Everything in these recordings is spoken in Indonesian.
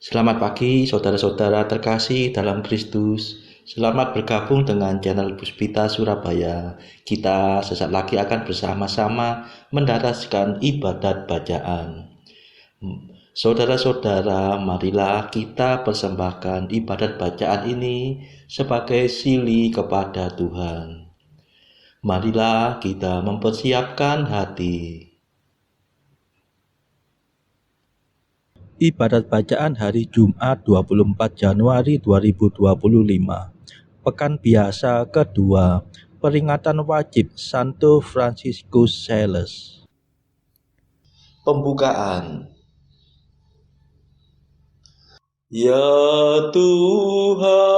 Selamat pagi saudara-saudara terkasih dalam Kristus. Selamat bergabung dengan channel Puspita Surabaya. Kita sesaat lagi akan bersama-sama mendaraskan ibadat bacaan. Saudara-saudara, marilah kita persembahkan ibadat bacaan ini sebagai sili kepada Tuhan. Marilah kita mempersiapkan hati. Ibadat bacaan hari Jumat 24 Januari 2025. Pekan biasa kedua, peringatan wajib Santo Fransiskus Sales. Pembukaan. Ya Tuhan,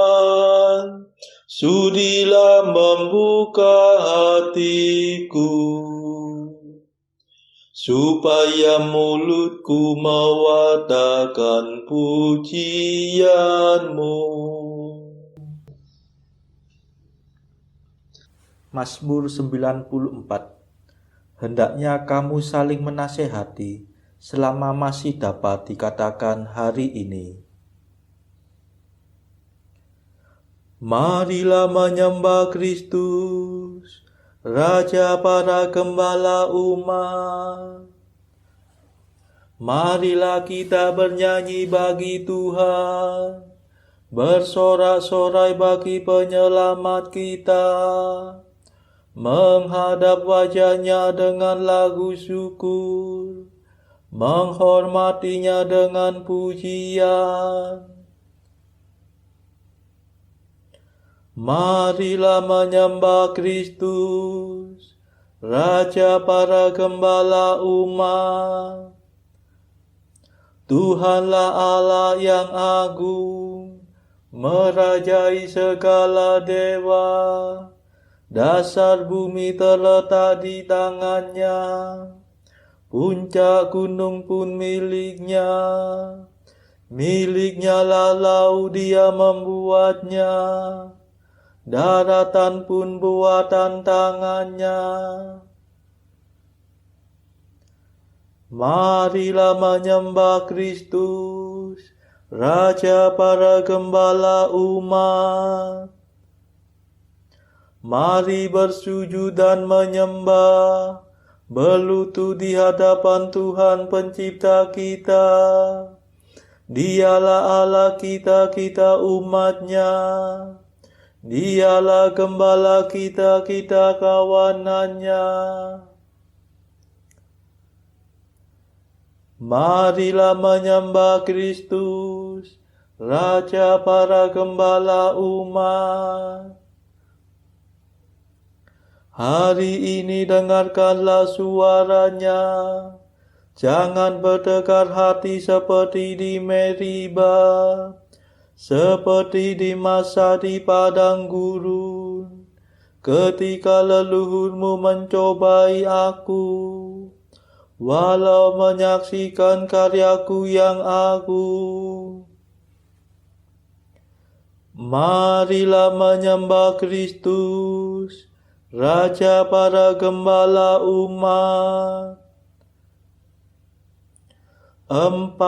sudilah membuka hatiku, supaya mulutku mewartakan pujian-Mu. Mazmur 94. Hendaknya kamu saling menasehati selama masih dapat dikatakan hari ini. Marilah menyembah Kristus, Raja para gembala umat. Marilah kita bernyanyi bagi Tuhan, bersorak-sorai bagi penyelamat kita, menghadap wajahnya dengan lagu syukur, menghormatinya dengan pujian. Marilah menyembah Kristus, Raja para gembala umat. Tuhanlah Allah yang agung, merajai segala dewa. Dasar bumi terletak di tangannya, puncak gunung pun miliknya. Miliknya lah laut, dia membuatnya, daratan pun buatan tangannya. Marilah menyembah Kristus, Raja para gembala umat. Mari bersujud dan menyembah, berlutut di hadapan Tuhan pencipta kita. Dialah Allah kita, kita umatnya. Dialah gembala kita, kita kawanannya. Marilah menyembah Kristus, Raja para gembala umat. Hari ini dengarkanlah suaranya, jangan bertekar hati seperti di Meriba, seperti di masa di padang gurun, ketika leluhurmu mencobai aku, walau menyaksikan karyaku yang agung. Marilah menyembah Kristus, Raja para gembala umat. 40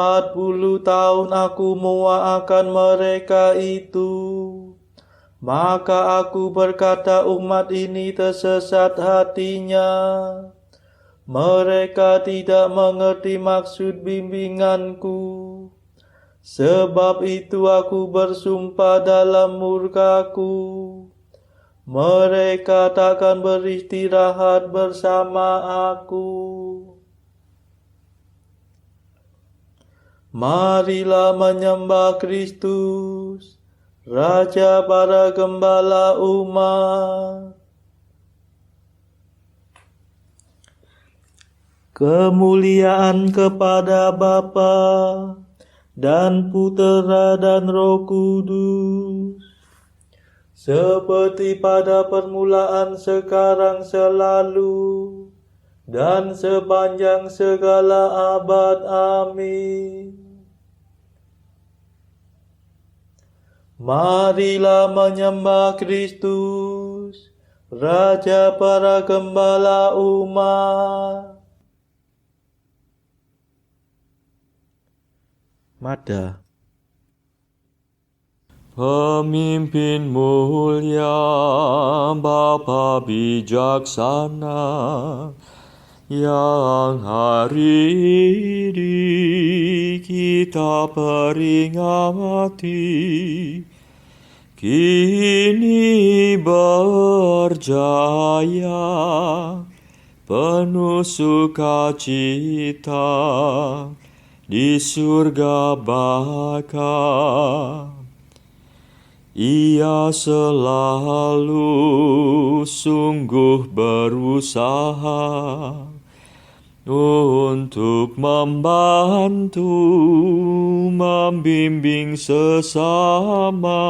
tahun aku muak akan mereka itu, maka aku berkata umat ini tersesat hatinya. Mereka tidak mengerti maksud bimbinganku. Sebab itu aku bersumpah dalam murkaku, mereka takkan beristirahat bersama aku. Marilah menyembah Kristus, Raja para gembala umat. Kemuliaan kepada Bapa dan Putera dan Roh Kudus, seperti pada permulaan, sekarang, selalu, dan sepanjang segala abad. Amin. Marilah menyembah Kristus, Raja para gembala umat. Mada. Pemimpin mulia, Bapa bijaksana, yang hari ini kita peringati, kini berjaya, penuh sukacita di surga baka. Ia selalu sungguh berusaha untuk membantu, membimbing sesama,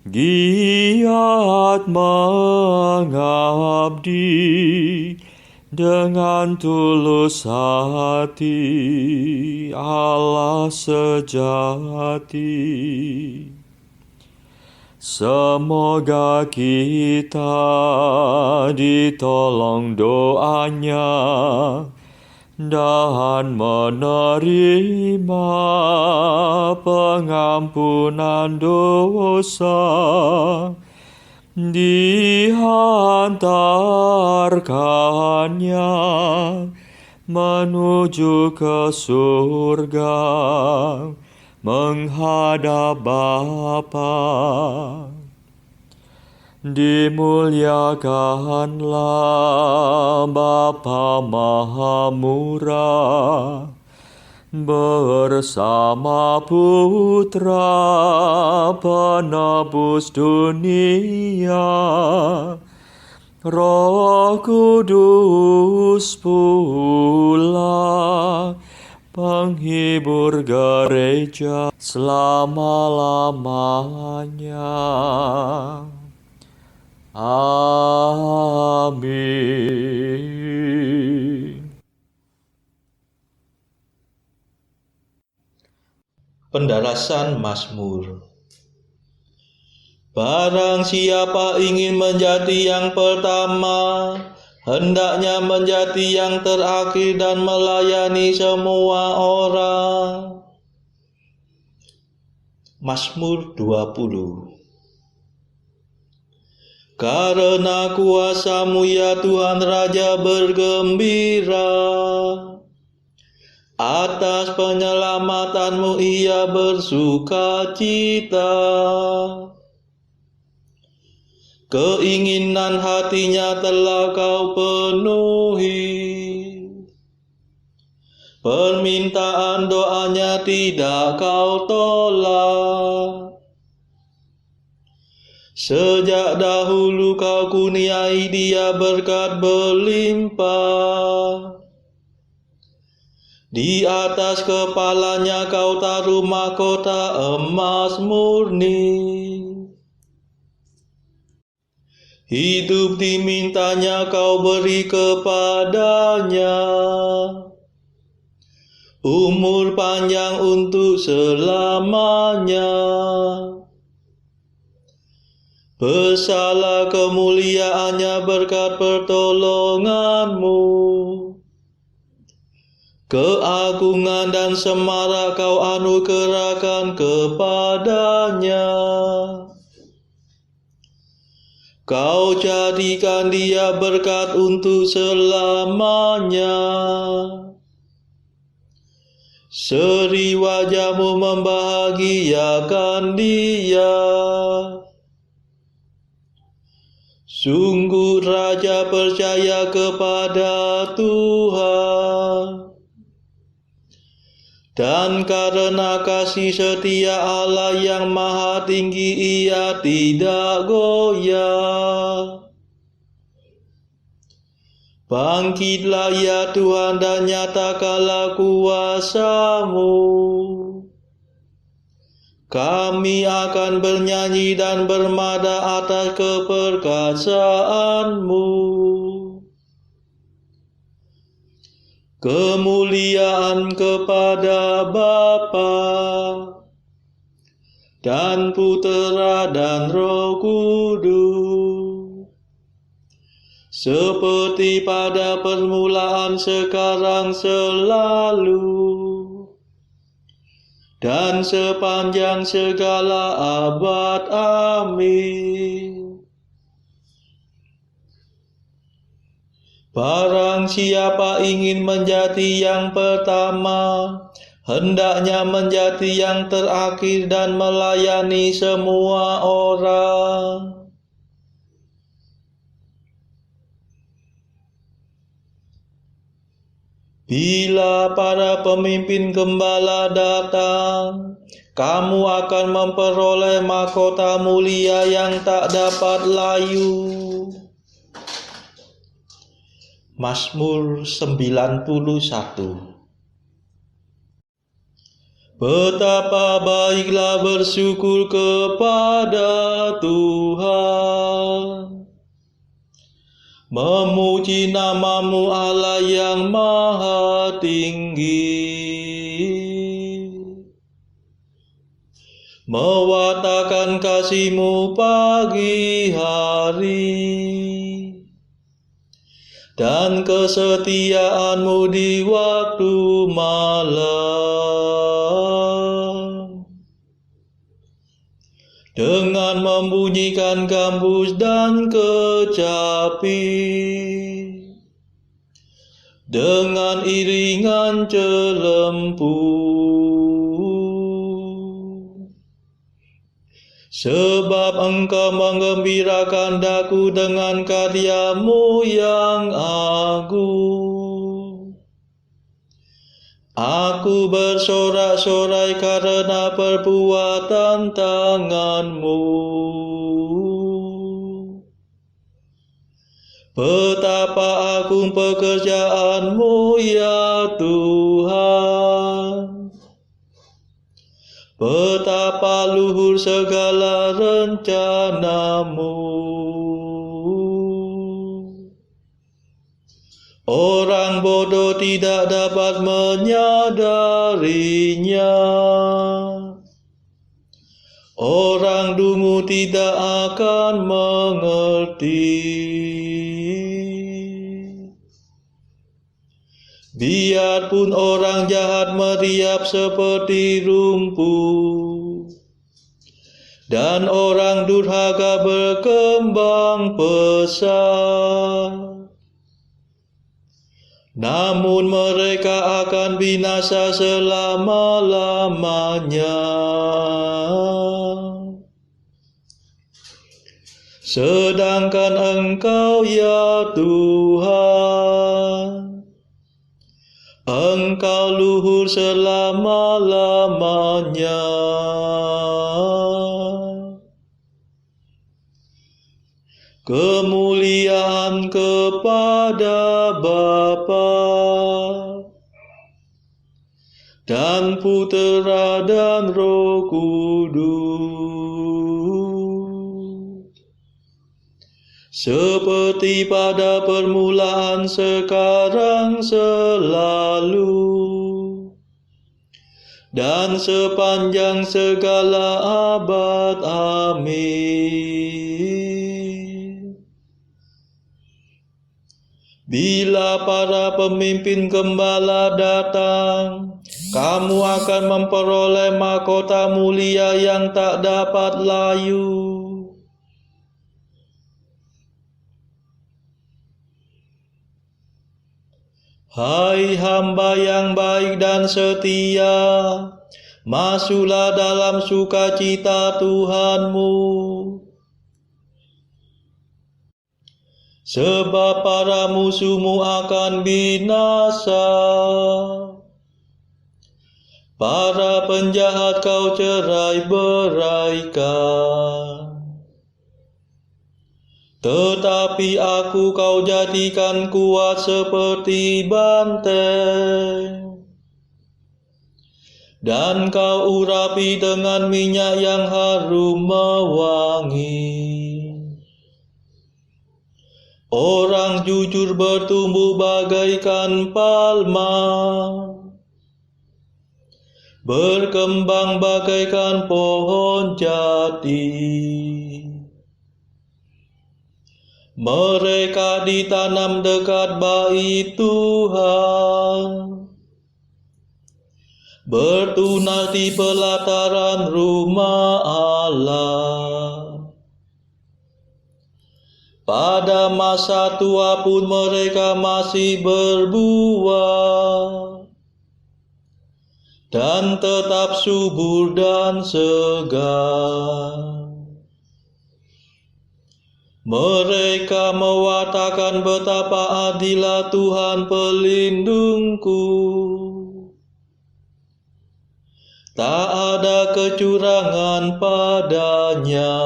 giat mengabdi dengan tulus hati, Allah sejati. Semoga kita ditolong doanya dan menerima pengampunan dosa, dihantarkannya menuju ke surga, menghadap Bapa. Dimuliakanlah Bapa Maha Murah bersama Putra Penebus dunia, Roh Kudus pula penghibur gereja selama-lamanya. Amin. Pendalasan Mazmur. Barang siapa ingin menjadi yang pertama, hendaknya menjadi yang terakhir dan melayani semua orang. Mazmur 20. Karena kuasa-Mu ya Tuhan Raja bergembira, atas penyelamatan-Mu ia bersuka cita. Keinginan hatinya telah Kau penuhi, permintaan doanya tidak Kau tolak. Sejak dahulu Kau kurniai dia berkat berlimpah. Di atas kepalanya Kau taruh mahkota emas murni. Hidup dimintanya Kau beri kepadanya, umur panjang untuk selamanya. Besarlah kemuliaannya berkat pertolongan-Mu. Keagungan dan semarak Kau anugerahkan kepadanya. Kau jadikan dia berkat untuk selamanya. Seri wajah-Mu membahagiakan dia. Sungguh raja percaya kepada Tuhan, dan karena kasih setia Allah yang maha tinggi ia tidak goyah. Bangkitlah ya Tuhan dan nyatakanlah kuasa-Mu. Kami akan bernyanyi dan bermada atas keperkasaan-Mu. Kemuliaan kepada Bapa dan Putera dan Roh Kudus, seperti pada permulaan, sekarang, selalu, dan sepanjang segala abad. Amin. Barang siapa ingin menjadi yang pertama, hendaknya menjadi yang terakhir dan melayani semua orang. Bila para pemimpin gembala datang, kamu akan memperoleh mahkota mulia yang tak dapat layu. Mazmur 91. Betapa baiklah bersyukur kepada Tuhan, memuji namamu Allah yang maha tinggi, mewartakan kasih-Mu pagi hari, dan kesetiaan-Mu di waktu malam. Dengan membunyikan gambus dan kecapi, dengan iringan celempu, sebab Engkau menggembirakan daku dengan karya-Mu yang agung. Aku bersorak-sorai karena perbuatan tangan-Mu. Betapa agung pekerjaan-Mu ya Tuhan, betapa luhur segala rencana-Mu. Orang bodoh tidak dapat menyadarinya. Orang dungu tidak akan mengerti. Biarpun orang jahat meriap seperti rumput, dan orang durhaka berkembang pesat, namun mereka akan binasa selama-lamanya. Sedangkan Engkau ya Tuhan, Engkau luhur selama-lamanya. Kemuliaan kepada Bapa dan Putera dan Roh Kudus, seperti pada permulaan, sekarang, selalu, dan sepanjang segala abad. Amin. Bila para pemimpin gembala datang, kamu akan memperoleh mahkota mulia yang tak dapat layu. Hai hamba yang baik dan setia, masuklah dalam sukacita Tuhanmu. Sebab para musuhmu akan binasa, para penjahat kau cerai-beraikan. Tetapi aku kau jadikan kuat seperti banteng, dan kau urapi dengan minyak yang harum mewangi. Orang jujur bertumbuh bagaikan palma, berkembang bagaikan pohon jati. Mereka ditanam dekat bait Tuhan, bertunas di pelataran rumah Allah. Pada masa tua pun mereka masih berbuah dan tetap subur dan segar. Mereka mewartakan betapa adilnya Tuhan pelindungku. Tak ada kecurangan padanya.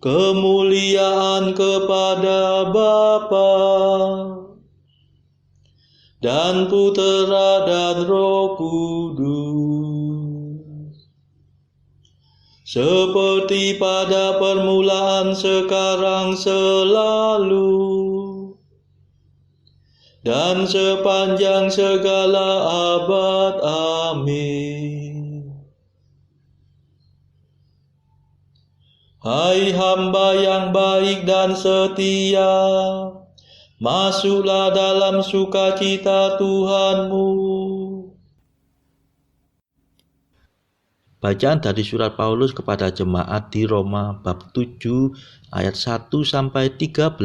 Kemuliaan kepada Bapa dan Putera dan Roh Kudus, seperti pada permulaan, sekarang, selalu, dan sepanjang segala abad. Amin. Hai hamba yang baik dan setia, masuklah dalam sukacita Tuhanmu. Bacaan dari surat Paulus kepada jemaat di Roma bab 7 ayat 1-13.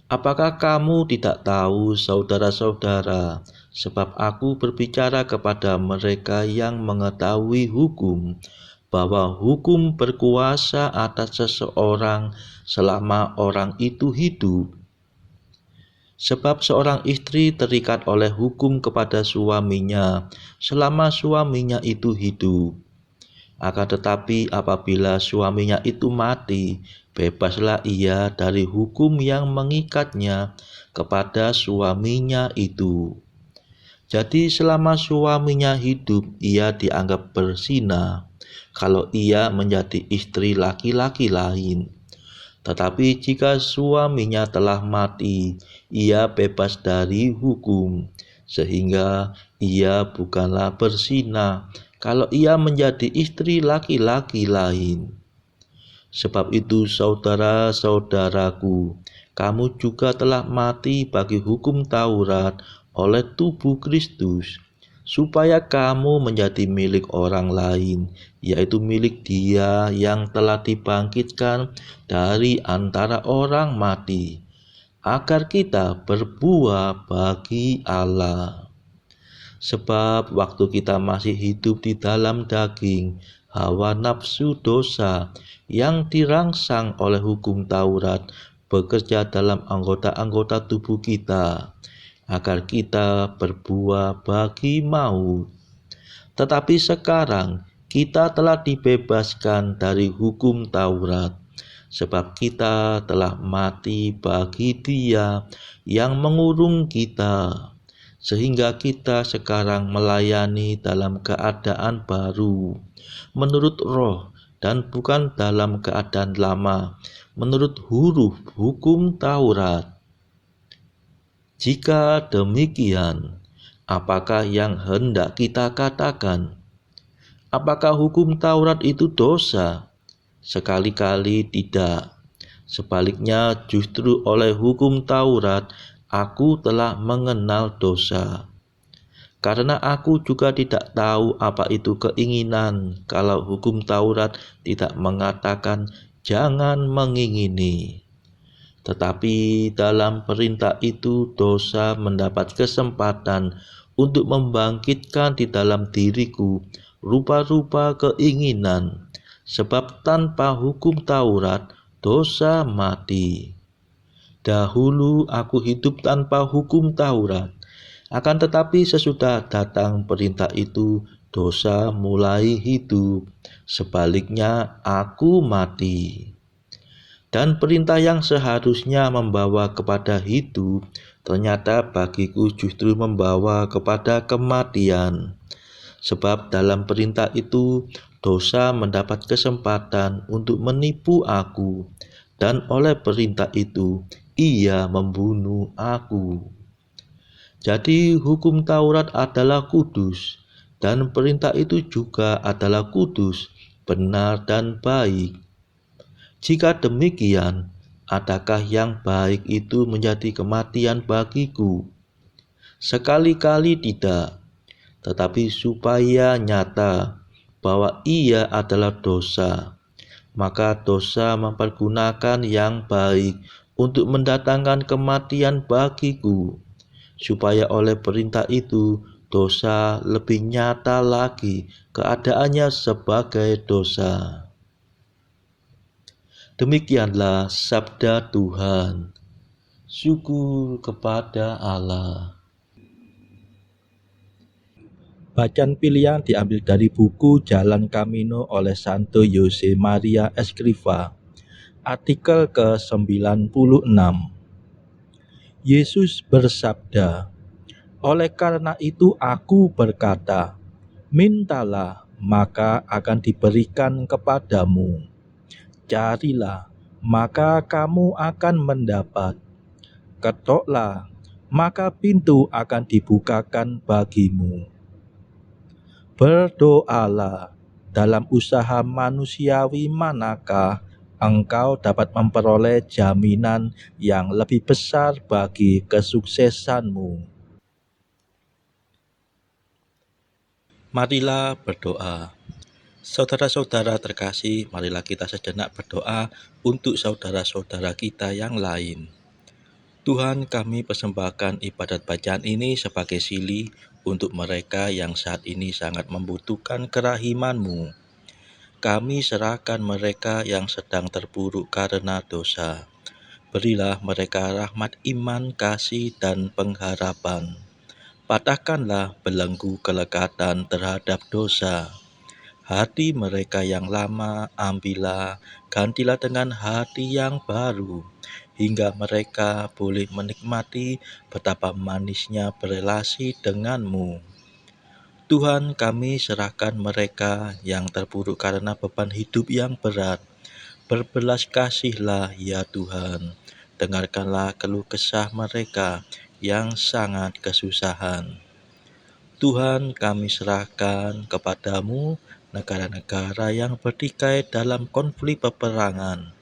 Apakah kamu tidak tahu, saudara-saudara, sebab aku berbicara kepada mereka yang mengetahui hukum, bahwa hukum berkuasa atas seseorang selama orang itu hidup. Sebab seorang istri terikat oleh hukum kepada suaminya selama suaminya itu hidup. Akan tetapi apabila suaminya itu mati, bebaslah ia dari hukum yang mengikatnya kepada suaminya itu. Jadi selama suaminya hidup, ia dianggap berzina kalau ia menjadi istri laki-laki lain. Tetapi jika suaminya telah mati, ia bebas dari hukum, sehingga ia bukanlah berzina kalau ia menjadi istri laki-laki lain. Sebab itu, saudara-saudaraku, kamu juga telah mati bagi hukum Taurat oleh tubuh Kristus, supaya kamu menjadi milik orang lain, yaitu milik Dia yang telah dibangkitkan dari antara orang mati, agar kita berbuah bagi Allah. Sebab waktu kita masih hidup di dalam daging, hawa nafsu dosa yang dirangsang oleh hukum Taurat bekerja dalam anggota-anggota tubuh kita, agar kita berbuah bagi maut. Tetapi sekarang kita telah dibebaskan dari hukum Taurat, sebab kita telah mati bagi Dia yang mengurung kita, sehingga kita sekarang melayani dalam keadaan baru, menurut roh dan bukan dalam keadaan lama, menurut huruf hukum Taurat. Jika demikian, apakah yang hendak kita katakan? Apakah hukum Taurat itu dosa? Sekali-kali tidak. Sebaliknya, justru oleh hukum Taurat, aku telah mengenal dosa. Karena aku juga tidak tahu apa itu keinginan, kalau hukum Taurat tidak mengatakan jangan mengingini. Tetapi dalam perintah itu dosa mendapat kesempatan untuk membangkitkan di dalam diriku rupa-rupa keinginan, sebab tanpa hukum Taurat dosa mati. Dahulu aku hidup tanpa hukum Taurat, akan tetapi sesudah datang perintah itu, dosa mulai hidup. Sebaliknya aku mati. Dan perintah yang seharusnya membawa kepada hidup, ternyata bagiku justru membawa kepada kematian. Sebab dalam perintah itu, dosa mendapat kesempatan untuk menipu aku, dan oleh perintah itu, ia membunuh aku. Jadi hukum Taurat adalah kudus, dan perintah itu juga adalah kudus, benar dan baik. Jika demikian, adakah yang baik itu menjadi kematian bagiku? Sekali-kali tidak, tetapi supaya nyata bahwa ia adalah dosa, maka dosa mempergunakan yang baik untuk mendatangkan kematian bagiku, supaya oleh perintah itu dosa lebih nyata lagi keadaannya sebagai dosa. Demikianlah sabda Tuhan. Syukur kepada Allah. Bacaan pilihan diambil dari buku Jalan Camino oleh Santo Jose Maria Escrivá, artikel ke-96. Yesus bersabda, "Oleh karena itu aku berkata, mintalah maka akan diberikan kepadamu. Carilah maka kamu akan mendapat. Ketoklah maka pintu akan dibukakan bagimu." Berdoalah, dalam usaha manusiawi manakah engkau dapat memperoleh jaminan yang lebih besar bagi kesuksesanmu? Marilah berdoa. Saudara-saudara terkasih, marilah kita sejenak berdoa untuk saudara-saudara kita yang lain. Tuhan, kami persembahkan ibadat bacaan ini sebagai sili untuk mereka yang saat ini sangat membutuhkan kerahiman-Mu. Kami serahkan mereka yang sedang terpuruk karena dosa. Berilah mereka rahmat iman, kasih, dan pengharapan. Patahkanlah belenggu kelekatan terhadap dosa. Hati mereka yang lama ambillah, gantilah dengan hati yang baru, hingga mereka boleh menikmati betapa manisnya berelasi denganmu. Tuhan, kami serahkan mereka yang terpuruk karena beban hidup yang berat. Berbelas kasihlah ya Tuhan, dengarkanlah keluh kesah mereka yang sangat kesusahan. Tuhan, kami serahkan kepadamu negara-negara yang bertikai dalam konflik peperangan.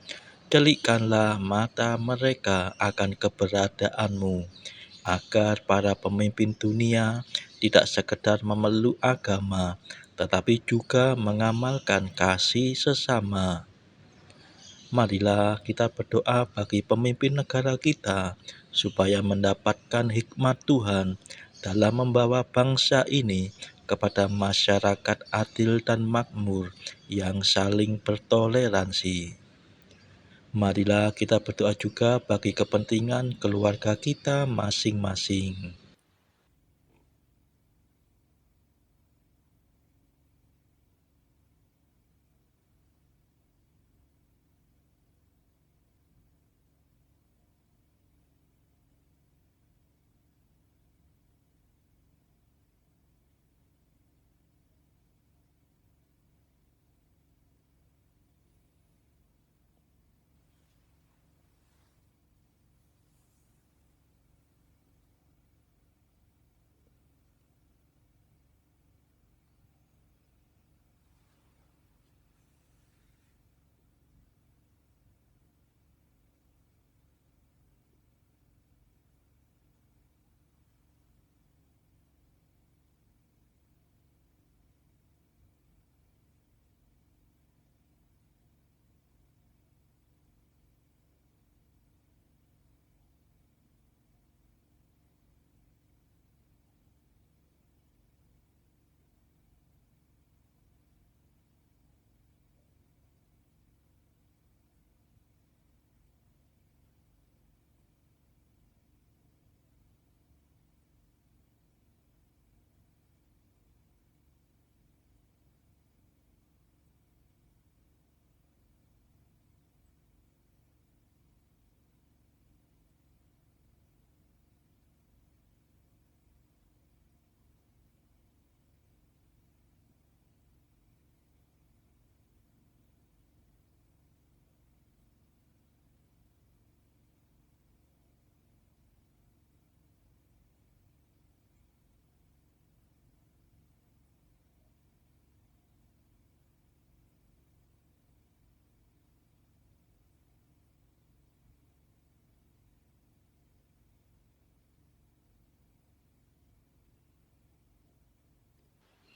Celikkanlah mata mereka akan keberadaanmu, agar para pemimpin dunia tidak sekedar memeluk agama, tetapi juga mengamalkan kasih sesama. Marilah kita berdoa bagi pemimpin negara kita, supaya mendapatkan hikmat Tuhan dalam membawa bangsa ini kepada masyarakat adil dan makmur yang saling bertoleransi. Marilah kita berdoa juga bagi kepentingan keluarga kita masing-masing.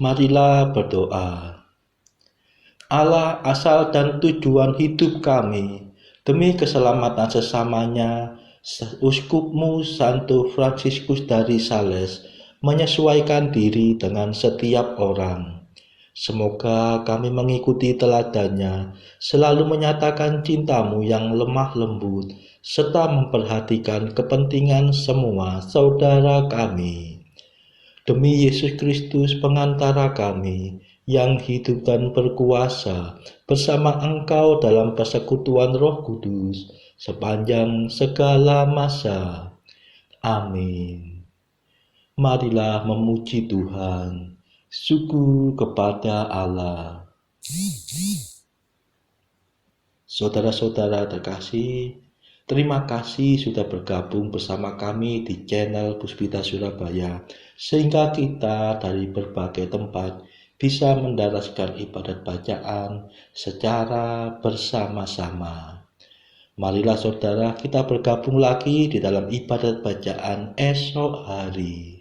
Marilah berdoa. Allah asal dan tujuan hidup kami, demi keselamatan sesamanya, Uskupmu Santo Fransiskus dari Sales menyesuaikan diri dengan setiap orang. Semoga kami mengikuti teladannya, selalu menyatakan cintamu yang lemah lembut, serta memperhatikan kepentingan semua saudara kami. Demi Yesus Kristus pengantara kami, yang hidup dan berkuasa bersama Engkau dalam persekutuan Roh Kudus, sepanjang segala masa. Amin. Marilah memuji Tuhan. Syukur kepada Allah. Saudara-saudara terkasih, terima kasih sudah bergabung bersama kami di channel Puspita Surabaya, sehingga kita dari berbagai tempat bisa mendaraskan ibadat bacaan secara bersama-sama. Marilah saudara kita bergabung lagi di dalam ibadat bacaan esok hari.